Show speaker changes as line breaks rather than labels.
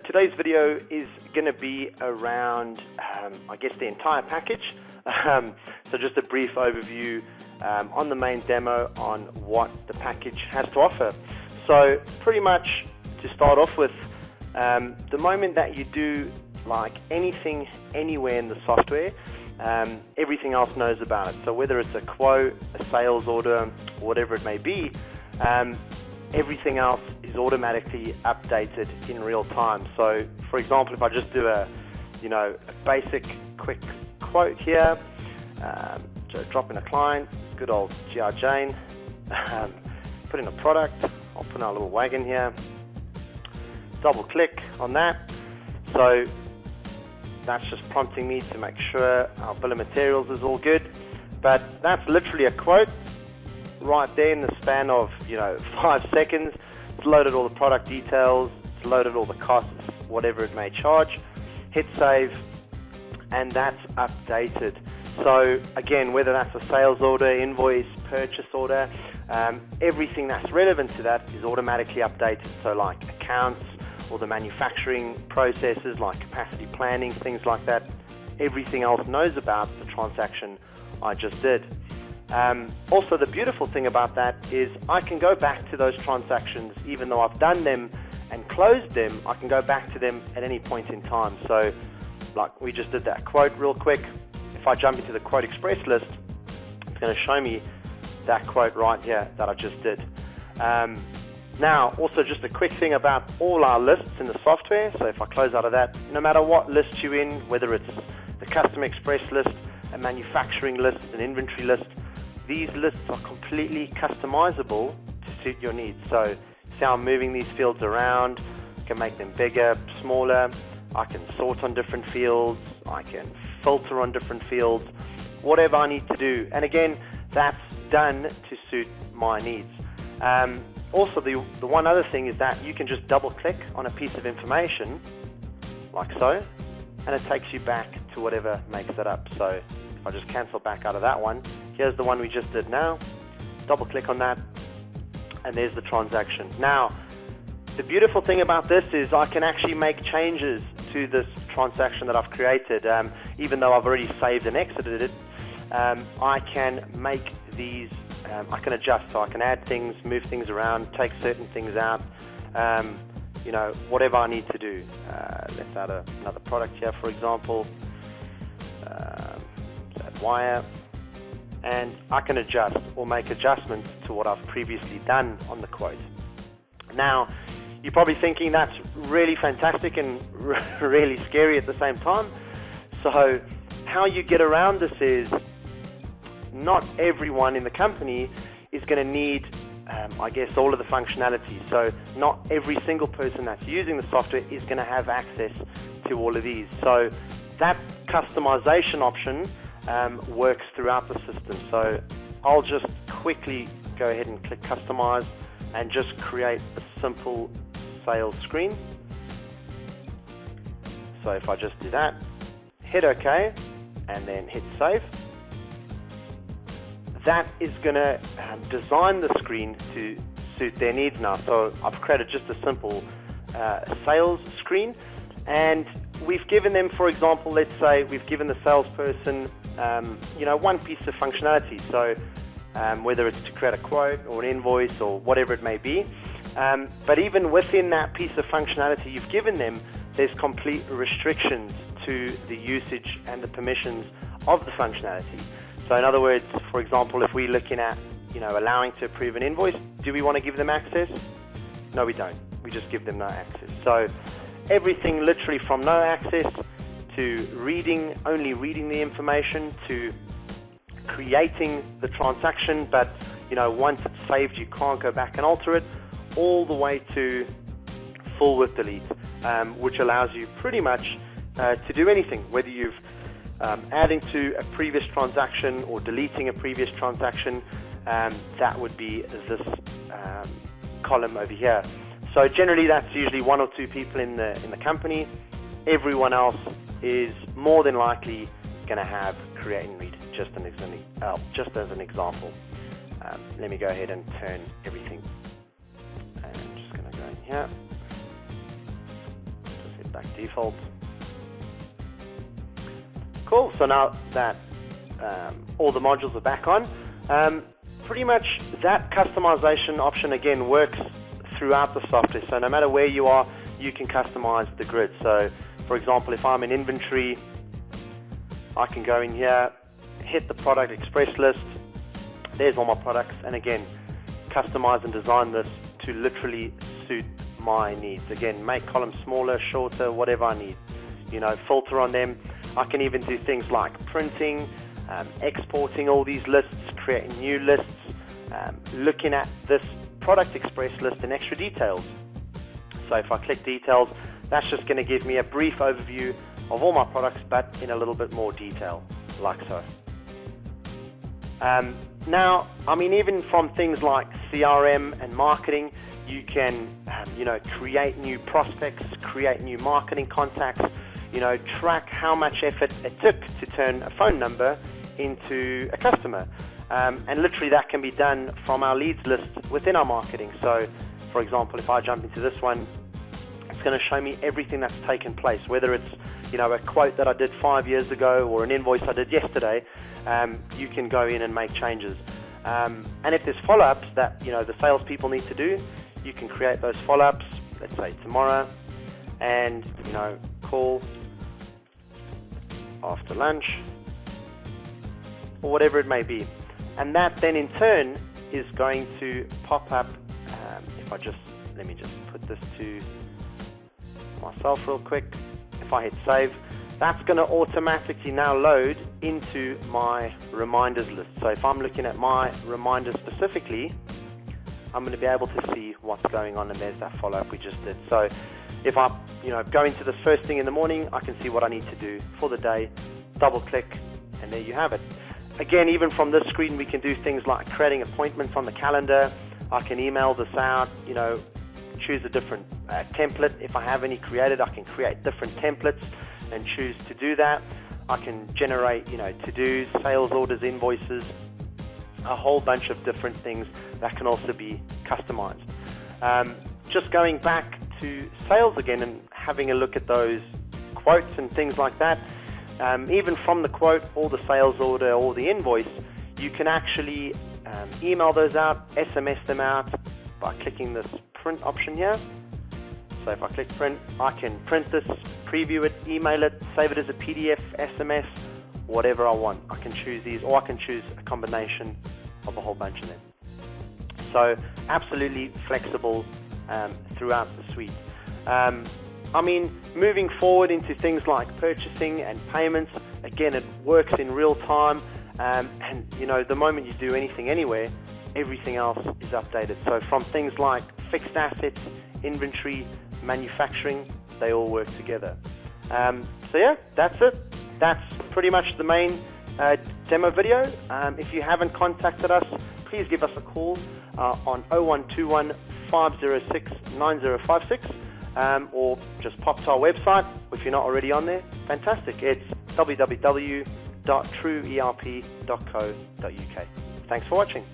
Today's video is going to be around, I guess, the entire package. So just a brief overview on the main demo on what the package has to offer. So pretty much to start off with, the moment that you do like anything anywhere in the software, everything else knows about it. So whether it's a quote, a sales order, whatever it may be, everything else is automatically updated in real time. So for example, if I just do a basic quick quote here, so drop in a client, good old GR Jane, put in a product, I'll put in our little wagon here, double click on that. So that's just prompting me to make sure our bill of materials is all good. But that's literally a quote right there in the span of 5 seconds. It's loaded all the product details, it's loaded all the costs, whatever it may charge. Hit save, and that's updated. So again, whether that's a sales order, invoice, purchase order, everything that's relevant to that is automatically updated. So like accounts or the manufacturing processes like capacity planning, things like that, everything else knows about the transaction I just did. Also, the beautiful thing about that is I can go back to those transactions even though I've done them and closed them. I can go back to them at any point in time. So like we just did that quote real quick. If I jump into the quote express list, it's going to show me that quote right here that I just did. Now, also just a quick thing about all our lists in the software. So if I close out of that, no matter what list you're in, whether it's the custom express list, a manufacturing list, an inventory list, these lists are completely customizable to suit your needs. So see how I'm moving these fields around, I can make them bigger, smaller, I can sort on different fields, I can filter on different fields, whatever I need to do. And again, that's done to suit my needs. Also, the one other thing is that you can just double click on a piece of information like so, and it takes you back to whatever makes it up. So if I just cancel back out of that one, here's the one we just did now, double click on that, and there's the transaction. Now, the beautiful thing about this is I can actually make changes to this transaction that I've created. Even though I've already saved and exited it, I can make these, I can adjust, so I can add things, move things around, take certain things out, whatever I need to do. Let's add another product here, for example, add wire, and I can adjust or make adjustments to what I've previously done on the quote. Now, you're probably thinking that's really fantastic and really scary at the same time. So how you get around this is not everyone in the company is going to need, I guess, all of the functionality. So not every single person that's using the software is going to have access to all of these. So that customization option works throughout the system. So I'll just quickly go ahead and click customize and just create a simple sales screen. So if I just do that, hit OK, and then hit save, that is going to design the screen to suit their needs now. So I've created just a simple sales screen, and we've given them, for example, let's say we've given the salesperson one piece of functionality. So whether it's to create a quote or an invoice or whatever it may be. But even within that piece of functionality you've given them, there's complete restrictions to the usage and the permissions of the functionality. So in other words, for example, if we're looking at allowing to approve an invoice, do we want to give them access? No, we don't. We just give them no access. So everything literally from no access to only reading the information, to creating the transaction, but once it's saved you can't go back and alter it, all the way to full with delete, which allows you pretty much to do anything, whether you've adding to a previous transaction or deleting a previous transaction. That would be this column over here. So generally that's usually 1 or 2 people in the company. Everyone else is more than likely going to have create and read, just as an example. Let me go ahead and turn everything. I'm just going to go in here. back default. Cool, so now that all the modules are back on, pretty much that customization option again works throughout the software. So no matter where you are, you can customize the grid. So for example, if I'm in inventory, I can go in here, hit the product express list, there's all my products, and again, customize and design this to literally suit my needs. Again, make columns smaller, shorter, whatever I need. You know, filter on them. I can even do things like printing, exporting all these lists, creating new lists, looking at this product express list in extra details. So if I click details, that's just going to give me a brief overview of all my products, but in a little bit more detail, like so. Now, I mean, even from things like CRM and marketing, you can, create new prospects, create new marketing contacts, track how much effort it took to turn a phone number into a customer. And literally that can be done from our leads list within our marketing. So, for example, if I jump into this one, it's going to show me everything that's taken place, whether it's a quote that I did 5 years ago or an invoice I did yesterday. You can go in and make changes. And if there's follow-ups that the salespeople need to do, you can create those follow-ups, let's say tomorrow, and call after lunch or whatever it may be. And that then in turn is going to pop up. Let me just put this to myself real quick. If I hit save, that's going to automatically now load into my reminders list. So if I'm looking at my reminders specifically, I'm going to be able to see what's going on, and there's that follow-up we just did. So if I go into this first thing in the morning, I can see what I need to do for the day, double click, and there you have it. Again, even from this screen, we can do things like creating appointments on the calendar. I can email this out, choose a different template. If I have any created, I can create different templates and choose to do that. I can generate, to-dos, sales orders, invoices, a whole bunch of different things that can also be customized. Just going back to sales again and having a look at those quotes and things like that, even from the quote or the sales order or the invoice, you can actually email those out, SMS them out by clicking this print option here. So if I click print, I can print this, preview it, email it, save it as a PDF, SMS, whatever I want. I can choose these, or I can choose a combination of a whole bunch of them. So absolutely flexible throughout the suite. Moving forward into things like purchasing and payments, again, it works in real time. The moment you do anything anywhere, everything else is updated. So from things like fixed assets, inventory, manufacturing, they all work together. So yeah, that's it. That's pretty much the main demo video. If you haven't contacted us, please give us a call on 0121 506 9056, or just pop to our website if you're not already on there. Fantastic. It's www.trueerp.co.uk. Thanks for watching.